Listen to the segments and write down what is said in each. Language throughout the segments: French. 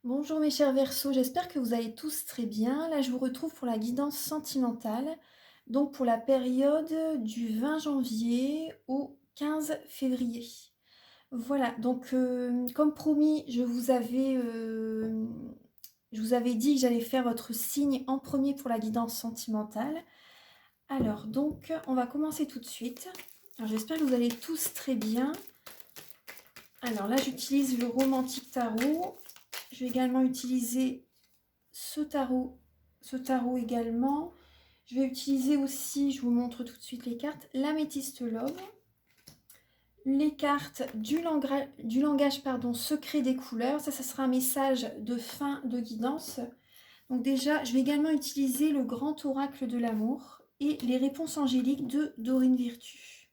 Bonjour mes chers Verseaux, j'espère que vous allez tous très bien. Là, je vous retrouve pour la guidance sentimentale, donc pour la période du 20 janvier au 15 février. Voilà, donc comme promis, je vous avais dit que j'allais faire votre signe en premier pour la guidance sentimentale. Alors, donc, on va commencer tout de suite. Alors, j'espère que vous allez tous très bien. Alors là, j'utilise le Romantique Tarot. Je vais également utiliser ce tarot également. Je vais utiliser aussi, je vous montre tout de suite les cartes, l'Améthyste Love, les cartes du langage secret des couleurs. Ça sera un message de fin de guidance. Donc déjà, je vais également utiliser le grand oracle de l'amour et les réponses angéliques de Dorine Virtue.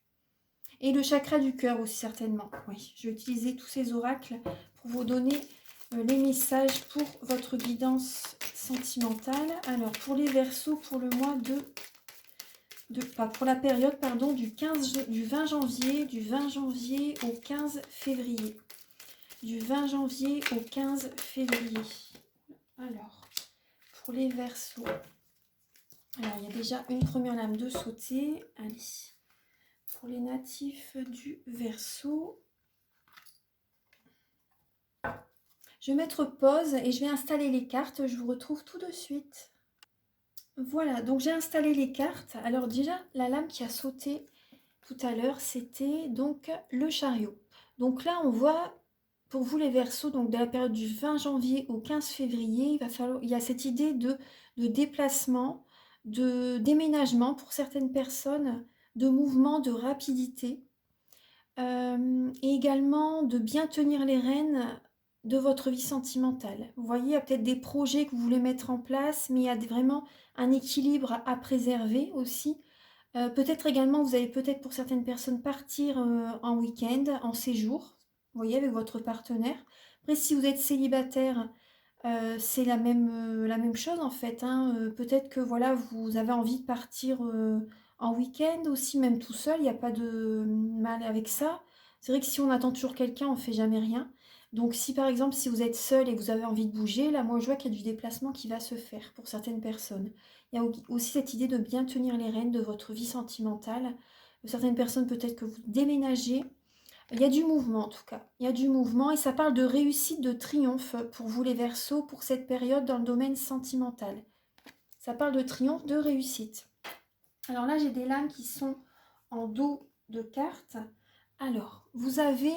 Et le chakra du cœur aussi certainement. Oui, je vais utiliser tous ces oracles pour vous donner les messages pour votre guidance sentimentale. Alors, pour les Verseaux, pour le mois pour la période, pardon, du 20 janvier au 15 février. Du 20 janvier au 15 février. Alors, pour les Verseaux. Alors, il y a déjà une première lame de sauter. Allez. Pour les natifs du Verseau. Je vais mettre pause et je vais installer les cartes. Je vous retrouve tout de suite. Voilà, donc j'ai installé les cartes. Alors déjà, la lame qui a sauté tout à l'heure, c'était donc le chariot. Donc là, on voit, pour vous les Verseaux, donc de la période du 20 janvier au 15 février, il y a cette idée de déplacement, de déménagement pour certaines personnes, de mouvement, de rapidité. Et également de bien tenir les rênes de votre vie sentimentale. Vous voyez, il y a peut-être des projets que vous voulez mettre en place, mais il y a vraiment un équilibre à préserver aussi. Peut-être également, vous allez peut-être pour certaines personnes partir en week-end, en séjour, vous voyez, avec votre partenaire. Après, si vous êtes célibataire, c'est la même chose en fait, hein. Peut-être que voilà, vous avez envie de partir en week-end aussi, même tout seul, il n'y a pas de mal avec ça. C'est vrai que si on attend toujours quelqu'un, on ne fait jamais rien. Donc si par exemple, si vous êtes seul et que vous avez envie de bouger, là moi je vois qu'il y a du déplacement qui va se faire pour certaines personnes. Il y a aussi cette idée de bien tenir les rênes de votre vie sentimentale. Certaines personnes peut-être que vous déménagez. Il y a du mouvement en tout cas. Il y a du mouvement et ça parle de réussite, de triomphe pour vous les Verseaux pour cette période dans le domaine sentimental. Ça parle de triomphe, de réussite. Alors là, j'ai des lames qui sont en dos de cartes. Alors, vous avez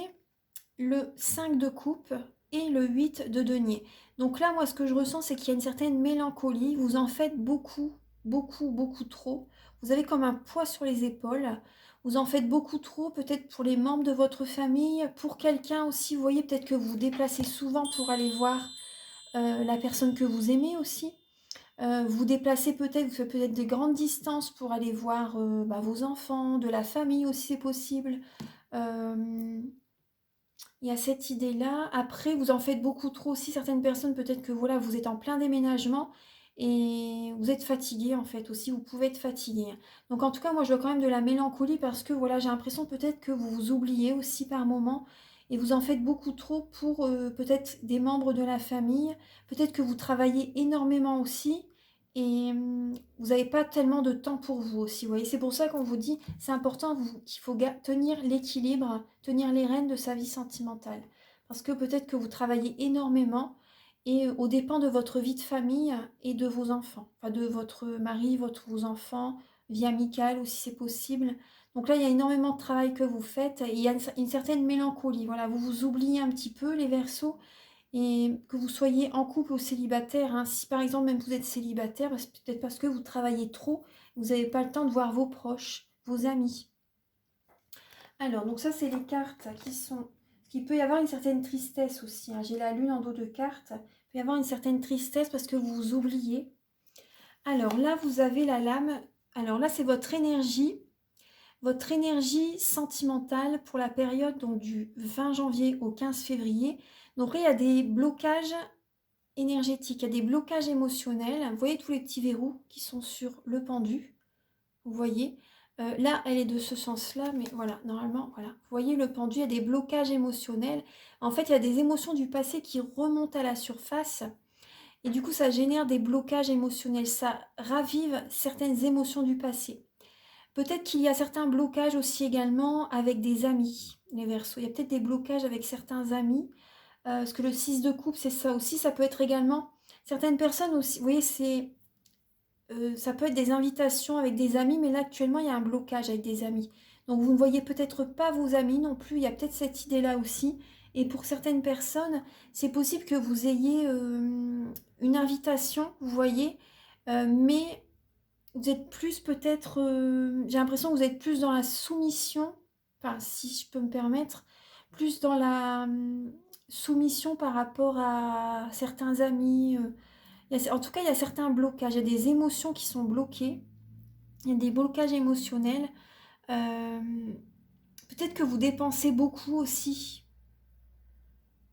le 5 de coupe et le 8 de denier. Donc là, moi, ce que je ressens, c'est qu'il y a une certaine mélancolie. Vous en faites beaucoup, beaucoup, beaucoup trop. Vous avez comme un poids sur les épaules. Vous en faites beaucoup trop, peut-être pour les membres de votre famille, pour quelqu'un aussi. Vous voyez, peut-être que vous vous déplacez souvent pour aller voir la personne que vous aimez aussi. Vous déplacez peut-être, vous faites peut-être des grandes distances pour aller voir vos enfants, de la famille aussi, c'est possible. Euh, il y a cette idée-là. Après, vous en faites beaucoup trop aussi. Certaines personnes, peut-être que voilà, vous êtes en plein déménagement et vous êtes fatigué en fait aussi. Vous pouvez être fatigué. Donc en tout cas, moi je vois quand même de la mélancolie parce que voilà, j'ai l'impression peut-être que vous vous oubliez aussi par moment et vous en faites beaucoup trop pour peut-être des membres de la famille. Peut-être que vous travaillez énormément aussi et vous n'avez pas tellement de temps pour vous aussi. Vous voyez, c'est pour ça qu'on vous dit, c'est important qu'il faut tenir l'équilibre, tenir les rênes de sa vie sentimentale. Parce que peut-être que vous travaillez énormément et aux dépens de votre vie de famille et de vos enfants. Enfin, de votre mari, vos enfants, vie amicale aussi c'est possible. Donc là, il y a énormément de travail que vous faites et il y a une certaine mélancolie. Voilà, vous vous oubliez un petit peu les Verseaux et que vous soyez en couple ou célibataire, hein. Si par exemple même vous êtes célibataire, c'est peut-être parce que vous travaillez trop, vous n'avez pas le temps de voir vos proches, vos amis. Alors, donc ça c'est les cartes qui sont... Il peut y avoir une certaine tristesse aussi, hein. J'ai la lune en dos de cartes. Il peut y avoir une certaine tristesse parce que vous vous oubliez. Alors là, vous avez la lame. Alors là, c'est votre énergie sentimentale pour la période donc, du 20 janvier au 15 février. Donc là, il y a des blocages énergétiques, il y a des blocages émotionnels. Vous voyez tous les petits verrous qui sont sur le pendu. Vous voyez, Là, elle est de ce sens-là, mais voilà, normalement, voilà. Vous voyez le pendu, il y a des blocages émotionnels. En fait, il y a des émotions du passé qui remontent à la surface. Et du coup, ça génère des blocages émotionnels. Ça ravive certaines émotions du passé. Peut-être qu'il y a certains blocages aussi également avec des amis, les Verseaux. Il y a peut-être des blocages avec certains amis. Parce que le 6 de coupe, c'est ça aussi. Ça peut être également certaines personnes aussi. Vous voyez, ça peut être des invitations avec des amis, mais là actuellement il y a un blocage avec des amis. Donc vous ne voyez peut-être pas vos amis non plus, il y a peut-être cette idée-là aussi. Et pour certaines personnes, c'est possible que vous ayez une invitation, vous voyez, mais vous êtes plus peut-être, j'ai l'impression que vous êtes plus dans la soumission, enfin si je peux me permettre, plus dans la soumission par rapport à certains amis. En tout cas, il y a certains blocages, il y a des émotions qui sont bloquées, il y a des blocages émotionnels. Euh, Peut-être que vous dépensez beaucoup aussi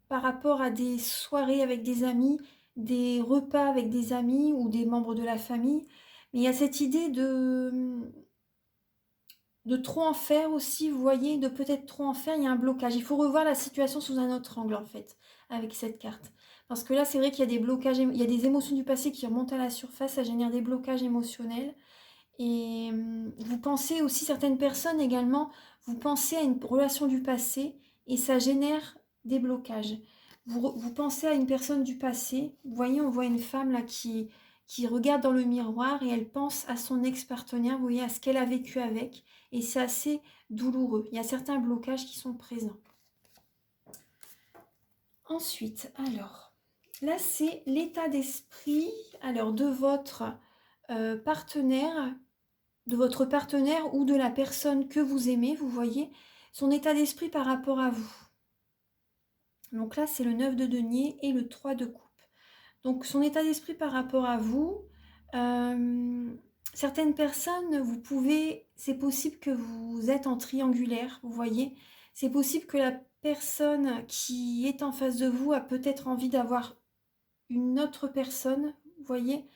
par rapport à des soirées avec des amis, des repas avec des amis ou des membres de la famille. Mais il y a cette idée de trop en faire aussi, vous voyez, de peut-être trop en faire, il y a un blocage. Il faut revoir la situation sous un autre angle, en fait, avec cette carte. Parce que là, c'est vrai qu'il y a des blocages, il y a des émotions du passé qui remontent à la surface, ça génère des blocages émotionnels. Et vous pensez aussi, certaines personnes également, vous pensez à une relation du passé et ça génère des blocages. Vous pensez à une personne du passé, vous voyez, on voit une femme là qui regarde dans le miroir et elle pense à son ex-partenaire, vous voyez, à ce qu'elle a vécu avec, et c'est assez douloureux. Il y a certains blocages qui sont présents. Ensuite, alors, là c'est l'état d'esprit alors de votre partenaire ou de la personne que vous aimez, vous voyez, son état d'esprit par rapport à vous. Donc là, c'est le 9 de denier et le 3 de coupe. Donc son état d'esprit par rapport à vous, certaines personnes, c'est possible que vous êtes en triangulaire, vous voyez. C'est possible que la personne qui est en face de vous a peut-être envie d'avoir une autre personne, vous voyez.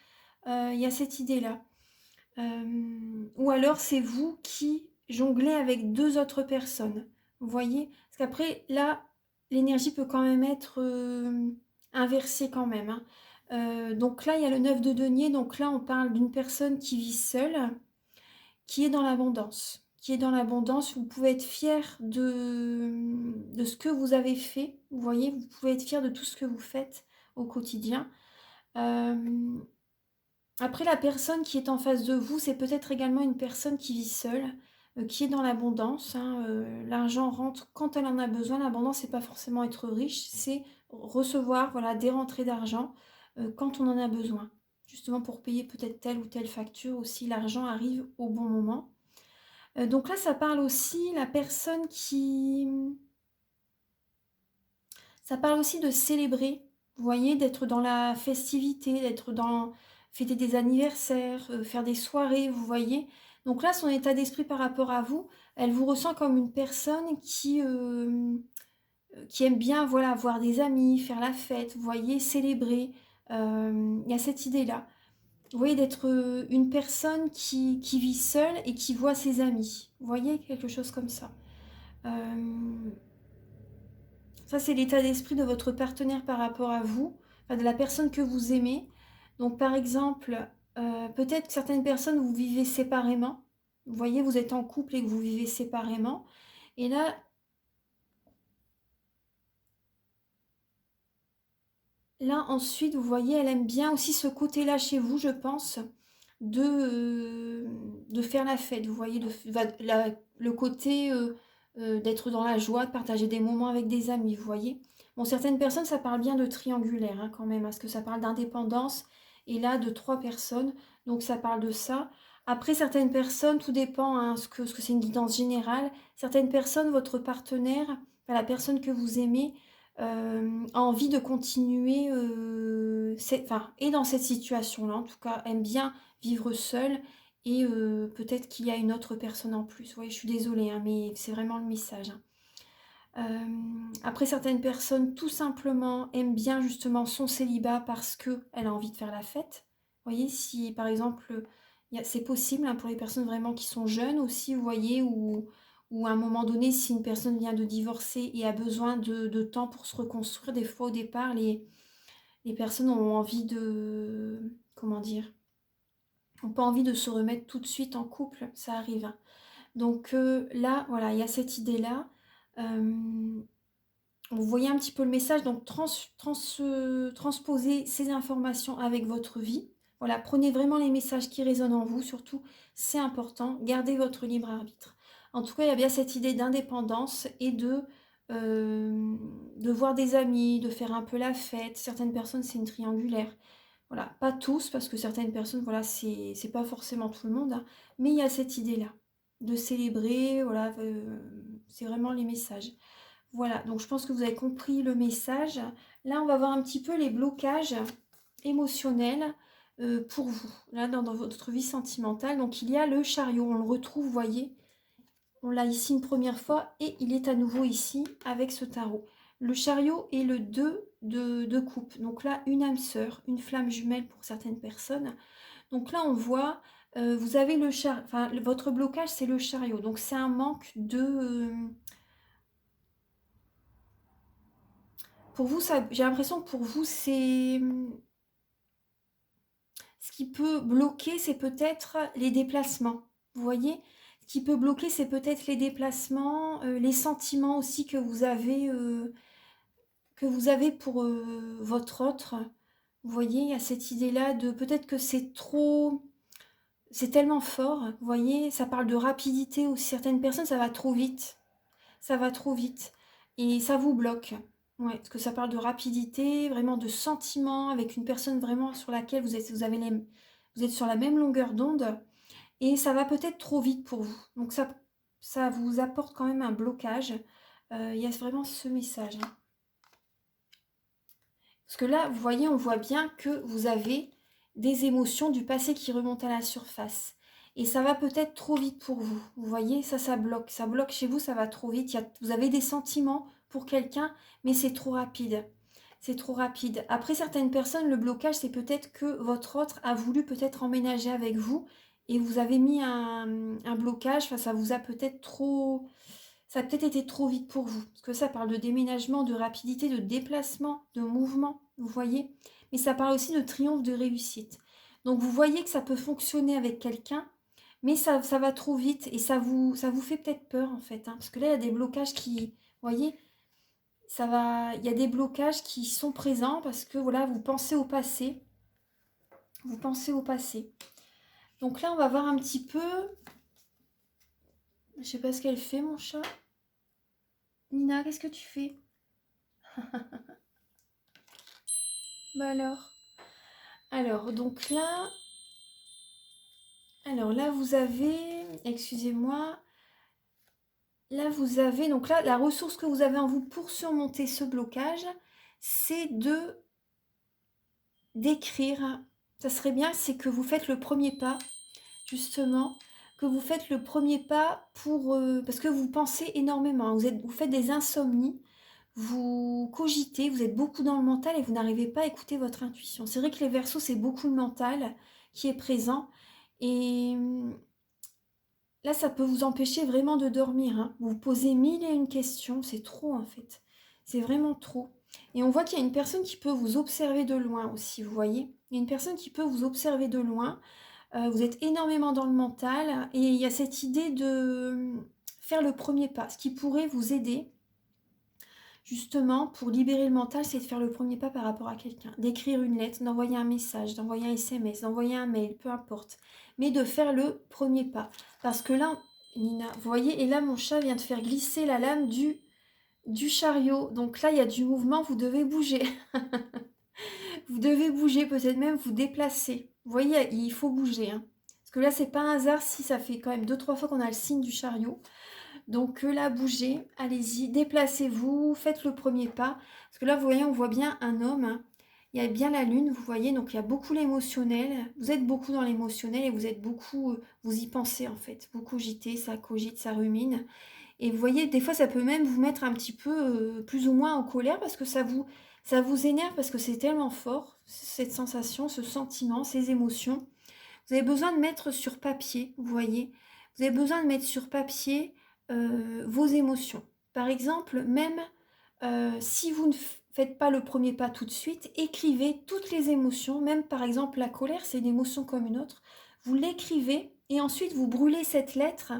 Il y a cette idée-là. Ou alors c'est vous qui jonglez avec deux autres personnes. Vous voyez? Parce qu'après, là, l'énergie peut quand même être inversée quand même, hein. Donc là, il y a le 9 de denier. Donc là, on parle d'une personne qui vit seule, qui est dans l'abondance. Qui est dans l'abondance. Vous pouvez être fier de ce que vous avez fait. Vous voyez? Vous pouvez être fier de tout ce que vous faites au quotidien. Après, la personne qui est en face de vous, c'est peut-être également une personne qui vit seule, qui est dans l'abondance, hein. L'argent rentre quand elle en a besoin. L'abondance, c'est pas forcément être riche, c'est recevoir, voilà, des rentrées d'argent quand on en a besoin. Justement pour payer peut-être telle ou telle facture aussi, l'argent arrive au bon moment. Donc là, ça parle aussi la personne qui... Ça parle aussi de célébrer, vous voyez, d'être dans la festivité, d'être dans fêter des anniversaires, faire des soirées, vous voyez. Donc là, son état d'esprit par rapport à vous, elle vous ressent comme une personne qui aime bien, voilà, voir des amis, faire la fête, vous voyez, célébrer. Il y a cette idée-là. Vous voyez, d'être une personne qui vit seule et qui voit ses amis. Vous voyez, quelque chose comme ça. Ça, c'est l'état d'esprit de votre partenaire par rapport à vous, enfin, de la personne que vous aimez. Donc, par exemple, peut-être que certaines personnes, vous vivez séparément. Vous voyez, vous êtes en couple et que vous vivez séparément. Et là ensuite, vous voyez, elle aime bien aussi ce côté-là chez vous, je pense, de faire la fête. Vous voyez, le côté d'être dans la joie, de partager des moments avec des amis, vous voyez. Bon, certaines personnes, ça parle bien de triangulaire, hein, quand même, parce que ça parle d'indépendance, et là, de trois personnes, donc ça parle de ça. Après, certaines personnes, tout dépend, hein, ce que c'est une guidance générale. Certaines personnes, votre partenaire, enfin, la personne que vous aimez, a envie de continuer, enfin, et dans cette situation-là, en tout cas, aime bien vivre seule et peut-être qu'il y a une autre personne en plus. Oui, je suis désolée, hein, mais c'est vraiment le message, hein. Après, certaines personnes, tout simplement, aiment bien justement son célibat parce qu'elle a envie de faire la fête. Vous voyez, si par exemple, C'est possible hein, pour les personnes vraiment qui sont jeunes aussi, vous voyez, ou à un moment donné, si une personne vient de divorcer et a besoin de temps pour se reconstruire, des fois au départ, les personnes ont envie de... Comment dire? N'ont pas envie de se remettre tout de suite en couple, ça arrive, hein. Donc là, voilà, il y a cette idée-là. Vous voyez un petit peu le message, donc transposez ces informations avec votre vie. Voilà, prenez vraiment les messages qui résonnent en vous, surtout, c'est important. Gardez votre libre arbitre. En tout cas, il y a bien cette idée d'indépendance et de voir des amis, de faire un peu la fête. Certaines personnes, c'est une triangulaire. Voilà, pas tous, parce que certaines personnes, voilà, c'est pas forcément tout le monde, hein, mais il y a cette idée-là, de célébrer, voilà, c'est vraiment les messages. Voilà, donc je pense que vous avez compris le message. Là, on va voir un petit peu les blocages émotionnels pour vous, là, dans votre vie sentimentale. Donc, il y a le chariot, on le retrouve, vous voyez, on l'a ici une première fois et il est à nouveau ici avec ce tarot. Le chariot est le 2 de coupe. Donc là, une âme sœur, une flamme jumelle pour certaines personnes. Donc là, on voit, vous avez le chariot, enfin, votre blocage, c'est le chariot. Donc c'est un manque de... pour vous, j'ai l'impression que pour vous, c'est... Ce qui peut bloquer, c'est peut-être les déplacements. Vous voyez? Ce qui peut bloquer, c'est peut-être les déplacements, les sentiments aussi que vous avez pour votre autre. Vous voyez, il y a cette idée-là de peut-être que c'est trop... C'est tellement fort, vous voyez, ça parle de rapidité aussi. Certaines personnes, ça va trop vite. Ça va trop vite. Et ça vous bloque. Ouais, parce que ça parle de rapidité, vraiment de sentiment, avec une personne vraiment sur laquelle vous êtes sur la même longueur d'onde. Et ça va peut-être trop vite pour vous. Donc ça vous apporte quand même un blocage. Il y a vraiment ce message, hein. Parce que là, vous voyez, on voit bien que vous avez des émotions du passé qui remontent à la surface. Et ça va peut-être trop vite pour vous. Vous voyez, ça bloque. Ça bloque chez vous, ça va trop vite. Vous avez des sentiments pour quelqu'un, mais c'est trop rapide. C'est trop rapide. Après, certaines personnes, le blocage, c'est peut-être que votre autre a voulu peut-être emménager avec vous et vous avez mis un blocage. Enfin, ça vous a peut-être trop... Ça a peut-être été trop vite pour vous, parce que ça parle de déménagement, de rapidité, de déplacement, de mouvement, vous voyez. Mais ça parle aussi de triomphe, de réussite. Donc vous voyez que ça peut fonctionner avec quelqu'un, mais ça va trop vite et ça vous fait peut-être peur en fait, hein, parce que là il y a des blocages qui, vous voyez, il y a des blocages qui sont présents parce que voilà, vous pensez au passé, vous pensez au passé. Donc là on va voir un petit peu, je sais pas ce qu'elle fait mon chat. Nina, qu'est-ce que tu fais? Bah alors, donc là, vous avez, excusez-moi, là, vous avez, donc là, la ressource que vous avez en vous pour surmonter ce blocage, c'est d'écrire. Ça serait bien, c'est que vous faites le premier pas, justement, que vous faites le premier pas parce que vous pensez énormément, hein. Vous faites des insomnies, vous cogitez, vous êtes beaucoup dans le mental et vous n'arrivez pas à écouter votre intuition. C'est vrai que les Verseaux, c'est beaucoup le mental qui est présent. Et là, ça peut vous empêcher vraiment de dormir, hein. Vous vous posez mille et une questions, c'est trop en fait. C'est vraiment trop. Et on voit qu'il y a une personne qui peut vous observer de loin aussi, vous voyez. Il y a une personne qui peut vous observer de loin. Vous êtes énormément dans le mental et il y a cette idée de faire le premier pas. Ce qui pourrait vous aider, justement, pour libérer le mental, c'est de faire le premier pas par rapport à quelqu'un. D'écrire une lettre, d'envoyer un message, d'envoyer un SMS, d'envoyer un mail, peu importe. Mais de faire le premier pas. Parce que là, Nina, vous voyez, et là, mon chat vient de faire glisser la lame du chariot. Donc là, il y a du mouvement, vous devez bouger. Vous devez bouger, peut-être même vous déplacer. Vous voyez, il faut bouger, hein. Parce que là, c'est pas un hasard si ça fait quand même 2-3 fois qu'on a le signe du chariot. Donc là, bougez, allez-y, déplacez-vous, faites le premier pas. Parce que là, vous voyez, on voit bien un homme, hein. Il y a bien la lune, vous voyez, donc il y a beaucoup l'émotionnel. Vous êtes beaucoup dans l'émotionnel et vous êtes beaucoup, vous y pensez en fait. Vous cogitez, ça cogite, ça rumine. Et vous voyez, des fois, ça peut même vous mettre un petit peu plus ou moins en colère parce que ça vous énerve parce que c'est tellement fort, cette sensation, ce sentiment, ces émotions. Vous avez besoin de mettre sur papier, vous voyez. Vous avez besoin de mettre sur papier vos émotions. Par exemple, même si vous ne faites pas le premier pas tout de suite, écrivez toutes les émotions, même par exemple la colère, c'est une émotion comme une autre. Vous l'écrivez et ensuite vous brûlez cette lettre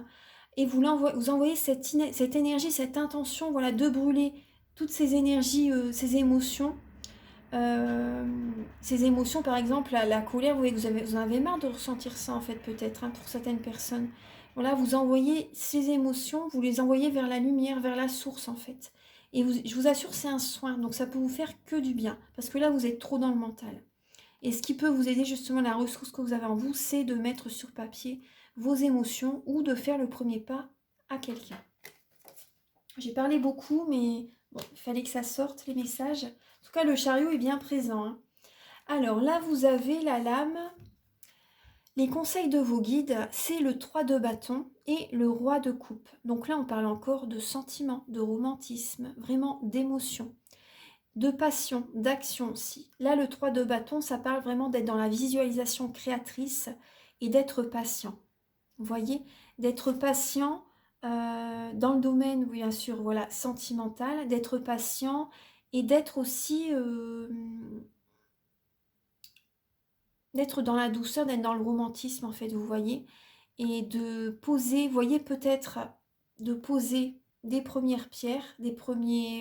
et vous envoyez cette énergie, cette intention, voilà, de brûler toutes ces énergies, euh, ces émotions, par exemple, la colère, vous voyez que vous en avez marre de ressentir ça, en fait, peut-être, hein, pour certaines personnes. Voilà, vous envoyez ces émotions, vous les envoyez vers la lumière, vers la source, en fait. Et je vous assure, c'est un soin, donc ça peut vous faire que du bien, parce que là, vous êtes trop dans le mental. Et ce qui peut vous aider, justement, la ressource que vous avez en vous, c'est de mettre sur papier vos émotions ou de faire le premier pas à quelqu'un. J'ai parlé beaucoup, mais bon, il fallait que ça sorte, les messages. En tout cas, le chariot est bien présent, hein. Alors là, vous avez la lame. Les conseils de vos guides, c'est le 3 de bâton et le roi de coupe. Donc là, on parle encore de sentiments, de romantisme, vraiment d'émotion, de passion, d'action aussi. Là, le 3 de bâton, ça parle vraiment d'être dans la visualisation créatrice et d'être patient. Vous voyez, d'être patient dans le domaine, bien sûr, voilà, sentimental, d'être patient et d'être aussi d'être dans la douceur, d'être dans le romantisme, en fait, vous voyez, et de poser, vous voyez, peut-être de poser des premières pierres,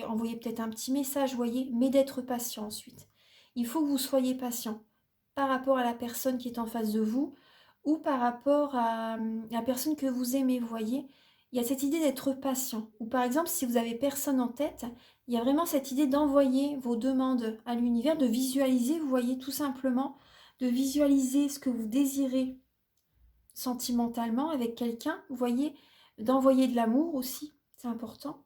envoyer peut-être un petit message, vous voyez, mais d'être patient ensuite. Il faut que vous soyez patient par rapport à la personne qui est en face de vous ou par rapport à la personne que vous aimez, vous voyez. Il y a cette idée d'être patient. Ou par exemple, si vous avez personne en tête, il y a vraiment cette idée d'envoyer vos demandes à l'univers, de visualiser, vous voyez, tout simplement, de visualiser ce que vous désirez sentimentalement avec quelqu'un, vous voyez, d'envoyer de l'amour aussi, c'est important.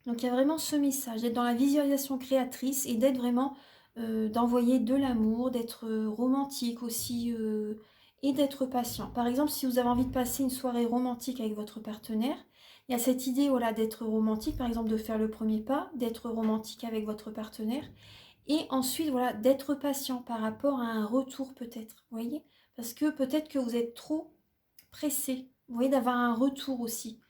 Donc il y a vraiment ce message, d'être dans la visualisation créatrice et d'être vraiment, d'envoyer de l'amour, d'être romantique aussi et d'être patient. Par exemple, si vous avez envie de passer une soirée romantique avec votre partenaire, il y a cette idée voilà, d'être romantique, par exemple de faire le premier pas, d'être romantique avec votre partenaire et ensuite voilà, d'être patient par rapport à un retour peut-être, vous voyez, parce que peut-être que vous êtes trop pressé, vous voyez, d'avoir un retour aussi.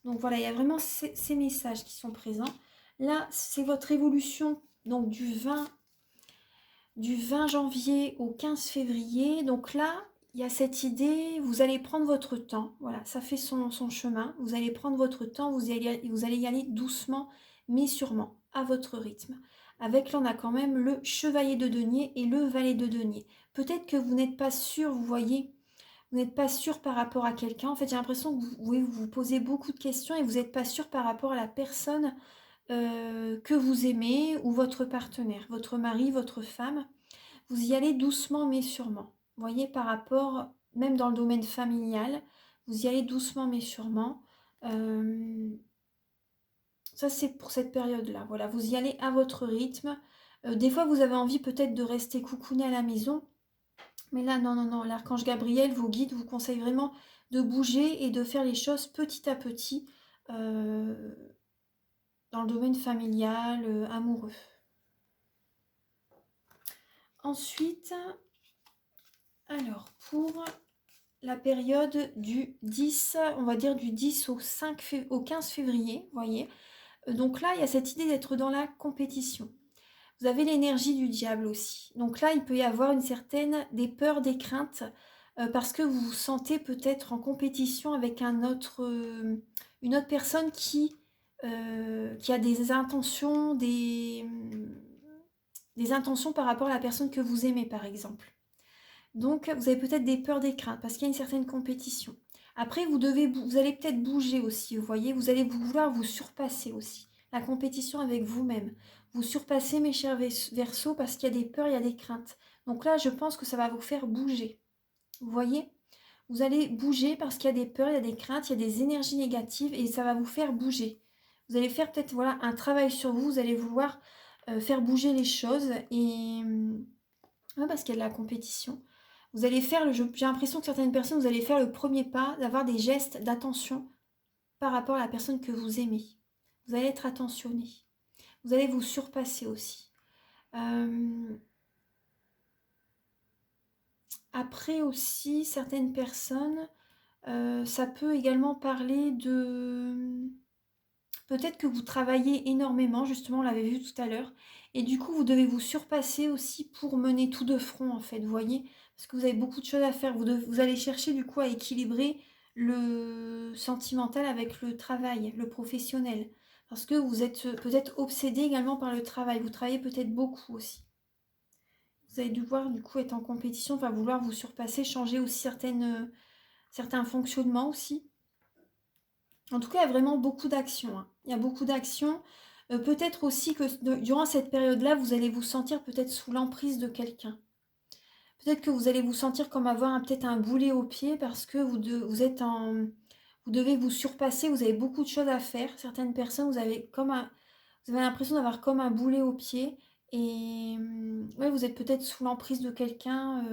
Donc voilà, il y a vraiment ces messages qui sont présents. Là, c'est votre évolution donc du 20 janvier au 15 février. Donc là, il y a cette idée, vous allez prendre votre temps. Voilà, ça fait son chemin. Vous allez prendre votre temps, vous allez y aller doucement, mais sûrement, à votre rythme. Avec là, on a quand même le chevalier de denier et le valet de denier. Peut-être que vous n'êtes pas sûr, vous voyez, vous n'êtes pas sûr par rapport à quelqu'un. En fait, j'ai l'impression que vous vous posez beaucoup de questions et vous n'êtes pas sûr par rapport à la personne que vous aimez ou votre partenaire, votre mari, votre femme. Vous y allez doucement mais sûrement. Vous voyez, par rapport, même dans le domaine familial, vous y allez doucement mais sûrement. Ça, c'est pour cette période-là. Voilà, vous y allez à votre rythme. Des fois, vous avez envie peut-être de rester coucouné à la maison. Mais là, non, non, non, l'archange Gabriel, vos guides, vous conseille vraiment de bouger et de faire les choses petit à petit euh, dans le domaine familial, amoureux. Ensuite, alors, pour la période du 10, on va dire du 10 au 15 février, vous voyez. Donc là, il y a cette idée d'être dans la compétition. Vous avez l'énergie du diable aussi. Donc là, il peut y avoir des peurs, des craintes, parce que vous vous sentez peut-être en compétition avec une autre personne qui a des intentions, des intentions par rapport à la personne que vous aimez, par exemple. Donc, vous avez peut-être des peurs, des craintes, parce qu'il y a une certaine compétition. Après, vous allez peut-être bouger aussi, vous voyez, vous allez vouloir vous surpasser aussi. La compétition avec vous-même. Vous surpassez, mes chers Verseaux, parce qu'il y a des peurs, il y a des craintes. Donc là, je pense que ça va vous faire bouger. Vous voyez? Vous allez bouger parce qu'il y a des peurs, il y a des craintes, il y a des énergies négatives et ça va vous faire bouger. Vous allez faire peut-être voilà, un travail sur vous, vous allez vouloir faire bouger les choses et parce qu'il y a de la compétition. Vous allez faire, j'ai l'impression que certaines personnes, vous allez faire le premier pas, d'avoir des gestes d'attention par rapport à la personne que vous aimez. Vous allez être attentionné. Vous allez vous surpasser aussi. après aussi, certaines personnes, ça peut également parler de... Peut-être que vous travaillez énormément, justement, on l'avait vu tout à l'heure, et du coup, vous devez vous surpasser aussi pour mener tout de front, en fait, vous voyez? Parce que vous avez beaucoup de choses à faire. Vous allez chercher, du coup, à équilibrer le sentimental avec le travail, le professionnel. Parce que vous êtes peut-être obsédé également par le travail. Vous travaillez peut-être beaucoup aussi. Vous allez devoir, du coup, être en compétition, enfin, vouloir vous surpasser, changer aussi certains fonctionnements aussi. En tout cas, il y a vraiment beaucoup d'actions, hein. Il y a beaucoup d'actions. Peut-être aussi que durant cette période-là, vous allez vous sentir peut-être sous l'emprise de quelqu'un. Peut-être que vous allez vous sentir comme avoir peut-être un boulet au pied parce que vous devez vous surpasser, vous avez beaucoup de choses à faire. Certaines personnes, vous avez l'impression d'avoir comme un boulet au pied et ouais, vous êtes peut-être sous l'emprise de quelqu'un.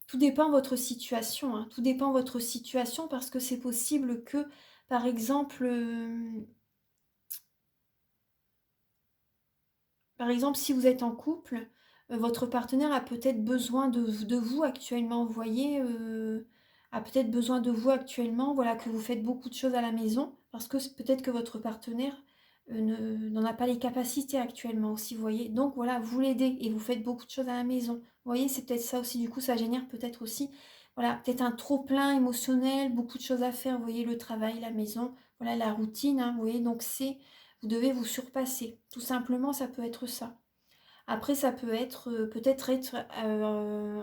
Tout dépend de votre situation, hein. Tout dépend de votre situation parce que c'est possible que, par exemple, si vous êtes en couple, votre partenaire a peut-être besoin de vous actuellement, vous voyez, a peut-être besoin de vous actuellement, voilà, que vous faites beaucoup de choses à la maison, parce que peut-être que votre partenaire n'en a pas les capacités actuellement aussi, vous voyez. Donc voilà, vous l'aidez et vous faites beaucoup de choses à la maison. Vous voyez, c'est peut-être ça aussi, du coup, ça génère peut-être aussi, voilà, peut-être un trop-plein émotionnel, beaucoup de choses à faire, vous voyez, le travail, la maison, voilà, la routine, hein, vous voyez, donc vous devez vous surpasser. Tout simplement, ça peut être ça. Après, ça peut être peut-être être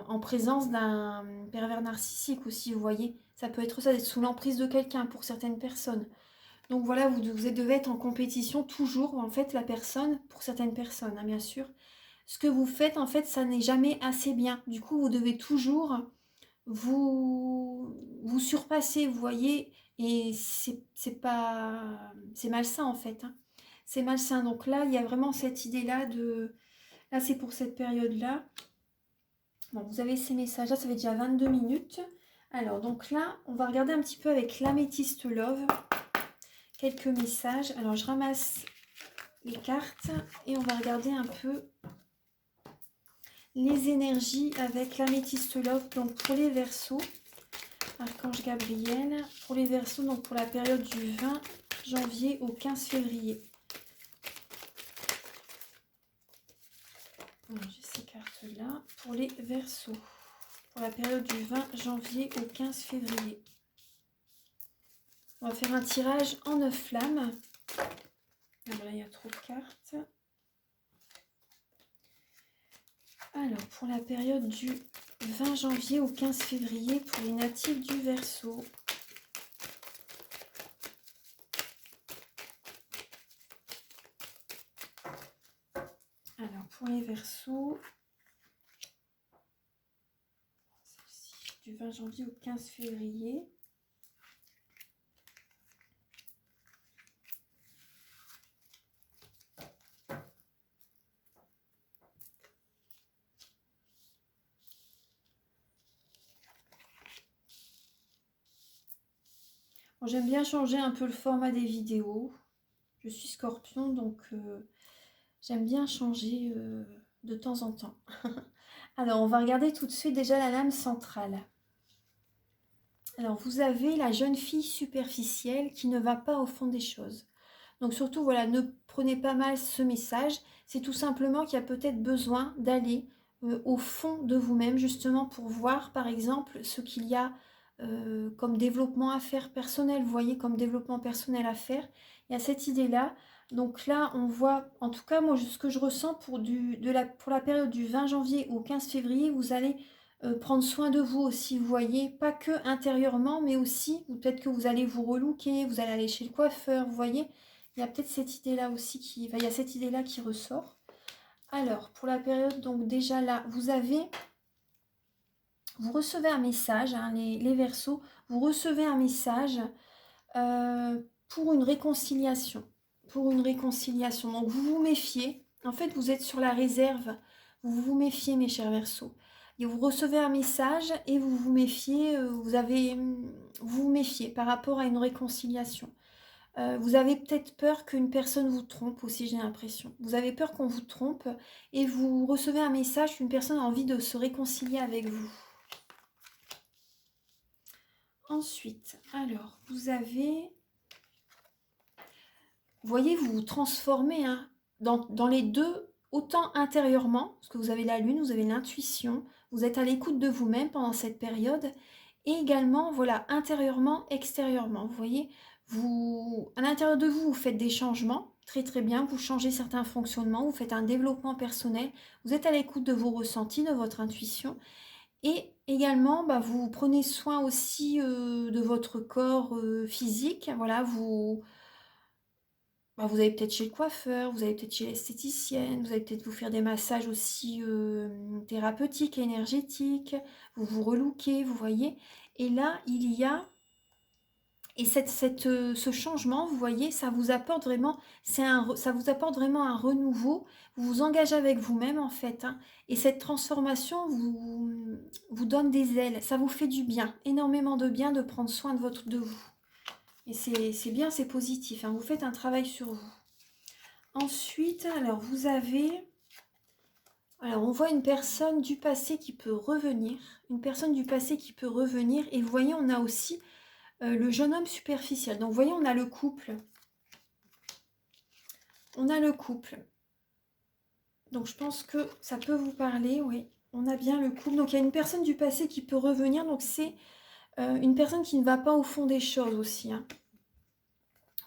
en présence d'un pervers narcissique aussi, vous voyez. Ça peut être ça, d'être sous l'emprise de quelqu'un pour certaines personnes. Donc voilà, vous devez être en compétition toujours, en fait, la personne, pour certaines personnes, hein, bien sûr. Ce que vous faites, en fait, ça n'est jamais assez bien. Du coup, vous devez toujours vous surpasser, vous voyez. Et c'est malsain, en fait, hein. C'est malsain. Donc là, il y a vraiment cette idée-là de... Là, c'est pour cette période-là. Bon, vous avez ces messages-là, ça fait déjà 22 minutes. Alors, donc là, on va regarder un petit peu avec l'améthyste love. Quelques messages. Alors, je ramasse les cartes et on va regarder un peu les énergies avec l'améthyste love. Donc, pour les Verseaux, Archange Gabriel. Pour les Verseaux, donc pour la période du 20 janvier au 15 février. J'ai ces cartes-là. Pour les Verseaux, pour la période du 20 janvier au 15 février. On va faire un tirage en 9 flammes. Ah, voilà, il y a trop de cartes. Alors, pour la période du 20 janvier au 15 février, pour les natifs du Verseau. Alors, pour les Verseaux, du 20 janvier au 15 février. Bon, j'aime bien changer un peu le format des vidéos. Je suis Scorpion, donc j'aime bien changer de temps en temps. Alors, on va regarder tout de suite déjà la lame centrale. Alors, vous avez la jeune fille superficielle qui ne va pas au fond des choses. Donc surtout, voilà, ne prenez pas mal ce message. C'est tout simplement qu'il y a peut-être besoin d'aller au fond de vous-même, justement pour voir, par exemple, ce qu'il y a comme développement à faire personnel. Vous voyez, comme développement personnel à faire. Il y a cette idée-là. Donc là, on voit, en tout cas, moi, ce que je ressens pour la période du 20 janvier au 15 février, vous allez prendre soin de vous aussi, vous voyez, pas que intérieurement, mais aussi, peut-être que vous allez vous relooker, vous allez aller chez le coiffeur, vous voyez. Il y a peut-être cette idée-là aussi il y a cette idée-là qui ressort. Alors, pour la période, donc déjà là, vous recevez un message, hein, les Verseaux, vous recevez un message pour une réconciliation. Pour une réconciliation. Donc, vous vous méfiez. En fait, vous êtes sur la réserve. Vous vous méfiez, mes chers Verseaux. Et vous recevez un message et vous vous méfiez, vous vous méfiez par rapport à une réconciliation. Vous avez peut-être peur qu'une personne vous trompe aussi, j'ai l'impression. Vous avez peur qu'on vous trompe et vous recevez un message qu'une personne a envie de se réconcilier avec vous. Ensuite, alors, vous avez... Vous voyez, vous vous transformez hein, dans les deux, autant intérieurement, parce que vous avez la lune, vous avez l'intuition, vous êtes à l'écoute de vous-même pendant cette période, et également, voilà, intérieurement, extérieurement. Vous voyez, à l'intérieur de vous, vous faites des changements, très très bien, vous changez certains fonctionnements, vous faites un développement personnel, vous êtes à l'écoute de vos ressentis, de votre intuition, et également, bah, vous prenez soin aussi de votre corps physique, voilà, vous allez peut-être chez le coiffeur, vous allez peut-être chez l'esthéticienne, vous allez peut-être vous faire des massages aussi thérapeutiques, énergétiques, vous vous relookez, vous voyez. Et là, il y a, et ce changement, vous voyez, ça vous apporte vraiment, ça vous apporte vraiment un renouveau, vous vous engagez avec vous-même en fait, hein, et cette transformation vous donne des ailes, ça vous fait du bien, énormément de bien de prendre soin de vous. Et c'est bien, c'est positif, hein, vous faites un travail sur vous. Ensuite, alors vous avez... Alors on voit une personne du passé qui peut revenir. Une personne du passé qui peut revenir. Et vous voyez, on a aussi le jeune homme superficiel. Donc vous voyez, on a le couple. On a le couple. Donc je pense que ça peut vous parler, oui. On a bien le couple. Donc il y a une personne du passé qui peut revenir. Donc c'est une personne qui ne va pas au fond des choses aussi, hein.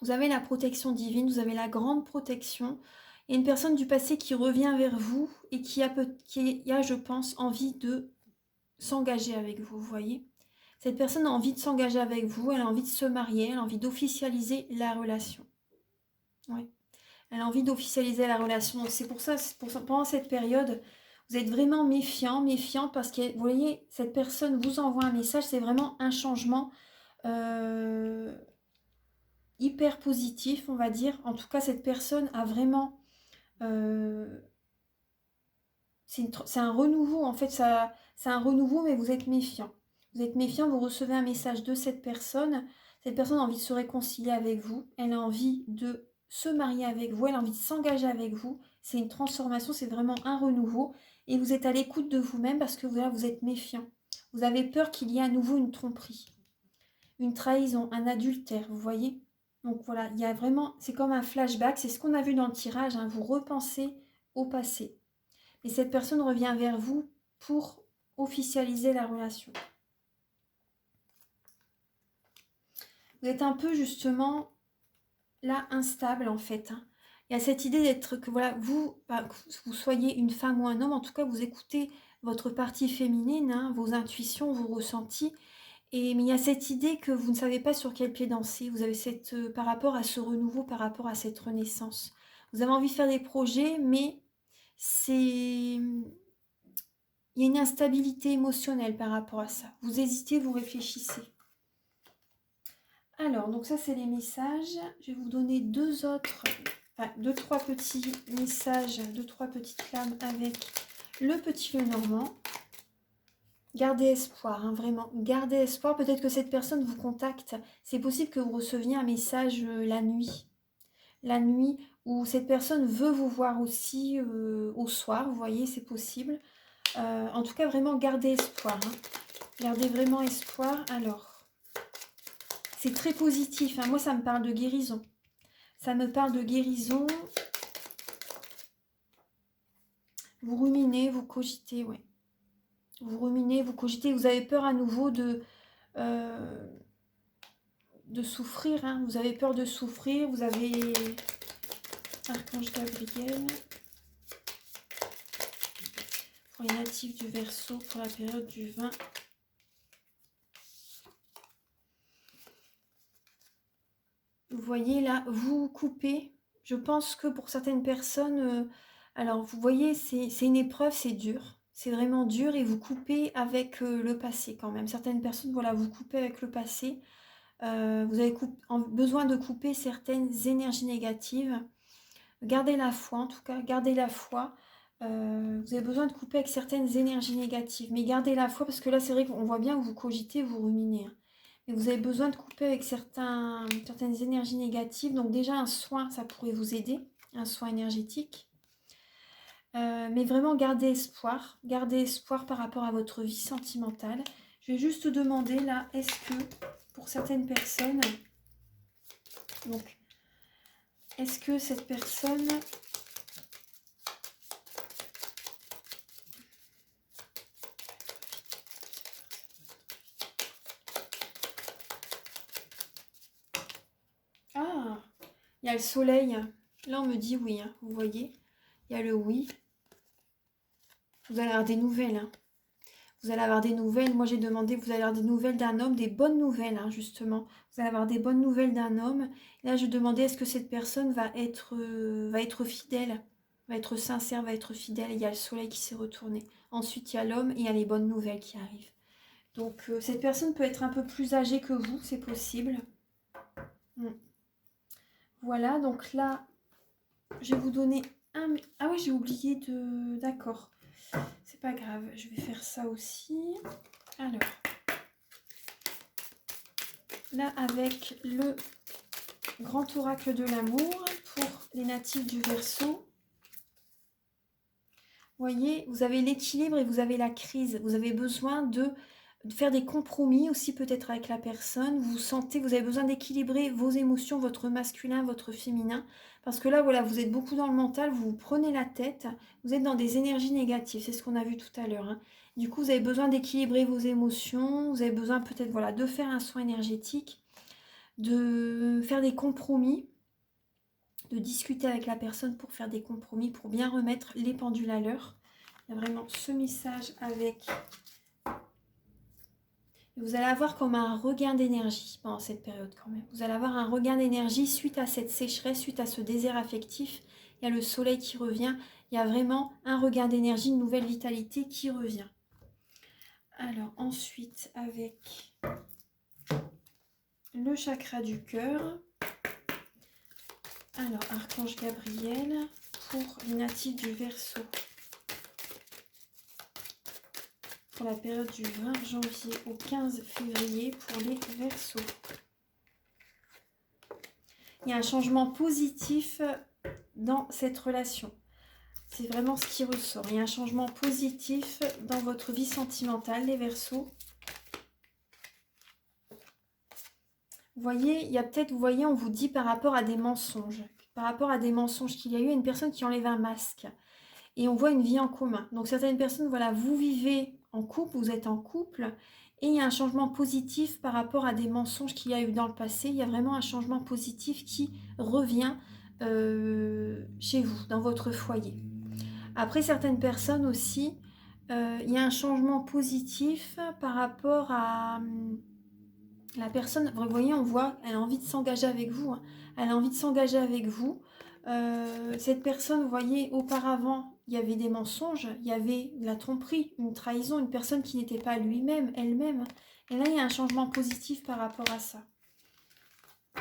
Vous avez la protection divine, vous avez la grande protection. Il y a une personne du passé qui revient vers vous et qui a, je pense, envie de s'engager avec vous, vous voyez. Cette personne a envie de s'engager avec vous, elle a envie de se marier, elle a envie d'officialiser la relation. Oui. Elle a envie d'officialiser la relation. Donc c'est pour ça, pendant cette période, vous êtes vraiment méfiant, parce que, vous voyez, cette personne vous envoie un message, c'est vraiment un changement hyper positif, on va dire. En tout cas, cette personne a vraiment... c'est un renouveau, en fait, c'est un renouveau, mais vous êtes méfiant. Vous êtes méfiant, vous recevez un message de cette personne a envie de se réconcilier avec vous, elle a envie de se marier avec vous, elle a envie de s'engager avec vous. C'est une transformation, c'est vraiment un renouveau, et vous êtes à l'écoute de vous-même parce que voilà, vous êtes méfiant. Vous avez peur qu'il y ait à nouveau une tromperie, une trahison, un adultère, vous voyez. Donc voilà, il y a vraiment, c'est comme un flashback, c'est ce qu'on a vu dans le tirage, hein, vous repensez au passé. Et cette personne revient vers vous pour officialiser la relation. Vous êtes un peu justement là instable en fait, hein. Il y a cette idée d'être que voilà, que vous soyez une femme ou un homme, en tout cas vous écoutez votre partie féminine, hein, vos intuitions, vos ressentis. Mais il y a cette idée que vous ne savez pas sur quel pied danser. Vous avez par rapport à ce renouveau, par rapport à cette renaissance. Vous avez envie de faire des projets, mais il y a une instabilité émotionnelle par rapport à ça. Vous hésitez, vous réfléchissez. Alors, donc ça, c'est les messages. Je vais vous donner deux, trois petits messages, deux, trois petites flammes avec le petit Lenormand. Gardez espoir, hein, vraiment, gardez espoir. Peut-être que cette personne vous contacte. C'est possible que vous receviez un message la nuit. La nuit, où cette personne veut vous voir aussi au soir. Vous voyez, c'est possible. En tout cas, vraiment, gardez espoir, hein. Gardez vraiment espoir. Alors, c'est très positif, hein. Moi, ça me parle de guérison. Ça me parle de guérison. Vous ruminez, vous cogitez, ouais. Vous ruminez, vous cogitez. Vous avez peur à nouveau de souffrir, hein. Vous avez peur de souffrir. Vous avez Archange Gabriel. Pour les natifs du Verseau, pour la période du 20. Vous voyez là, vous coupez. Je pense que pour certaines personnes, alors vous voyez, c'est une épreuve, c'est dur. C'est vraiment dur et vous coupez avec le passé quand même. Certaines personnes, voilà, vous coupez avec le passé. Vous avez besoin de couper certaines énergies négatives. Gardez la foi, en tout cas, gardez la foi. Vous avez besoin de couper avec certaines énergies négatives. Mais gardez la foi parce que là, c'est vrai qu'on voit bien que vous cogitez, vous ruminez, hein. et vous avez besoin de couper avec certaines énergies négatives. Donc déjà un soin, ça pourrait vous aider, un soin énergétique. Mais vraiment gardez espoir par rapport à votre vie sentimentale. Je vais juste demander là, est-ce que pour certaines personnes, donc est-ce que cette personne ah, il y a le soleil. Là on me dit oui, hein, vous voyez, il y a le oui. Vous allez avoir des nouvelles, hein. Vous allez avoir des nouvelles. Moi, j'ai demandé, vous allez avoir des nouvelles d'un homme, des bonnes nouvelles, hein, justement. Vous allez avoir des bonnes nouvelles d'un homme. Et là, je demandais, est-ce que cette personne va être fidèle, va être sincère, va être fidèle. Il y a le soleil qui s'est retourné. Ensuite, il y a l'homme et il y a les bonnes nouvelles qui arrivent. Donc, cette personne peut être un peu plus âgée que vous, c'est possible. Voilà, donc là, je vais vous donner un... Ah oui, j'ai oublié de... D'accord. C'est pas grave, je vais faire ça aussi. Alors, là avec le grand oracle de l'amour pour les natifs du Verseau. Vous voyez, vous avez l'équilibre et vous avez la crise. Vous avez besoin de faire des compromis aussi peut-être avec la personne. Vous sentez que vous avez besoin d'équilibrer vos émotions, votre masculin, votre féminin. Parce que là, voilà, vous êtes beaucoup dans le mental, vous vous prenez la tête, vous êtes dans des énergies négatives. C'est ce qu'on a vu tout à l'heure, hein. Du coup, vous avez besoin d'équilibrer vos émotions. Vous avez besoin peut-être voilà, de faire un soin énergétique, de faire des compromis, de discuter avec la personne pour faire des compromis, pour bien remettre les pendules à l'heure. Il y a vraiment ce message avec... Vous allez avoir comme un regain d'énergie pendant cette période quand même. Vous allez avoir un regain d'énergie suite à cette sécheresse, suite à ce désert affectif. Il y a le soleil qui revient. Il y a vraiment un regain d'énergie, une nouvelle vitalité qui revient. Alors ensuite avec le chakra du cœur. Alors Archange Gabriel pour les natifs du Verseau. Pour la période du 20 janvier au 15 février pour les Verseaux. Il y a un changement positif dans cette relation. C'est vraiment ce qui ressort. Il y a un changement positif dans votre vie sentimentale, les Verseaux. Vous voyez, il y a peut-être, vous voyez, on vous dit par rapport à des mensonges. Par rapport à des mensonges qu'il y a eu, une personne qui enlève un masque. Et on voit une vie en commun. Donc certaines personnes, voilà, vous vivez en couple, vous êtes en couple, et il y a un changement positif par rapport à des mensonges qu'il y a eu dans le passé. Il y a vraiment un changement positif qui revient chez vous, dans votre foyer. Après, certaines personnes aussi, il y a un changement positif par rapport à la personne. Vous voyez, on voit, elle a envie de s'engager avec vous, hein. Elle a envie de s'engager avec vous. Cette personne, vous voyez, auparavant, il y avait des mensonges, il y avait de la tromperie, une trahison, une personne qui n'était pas lui-même, elle-même. Et là, il y a un changement positif par rapport à ça.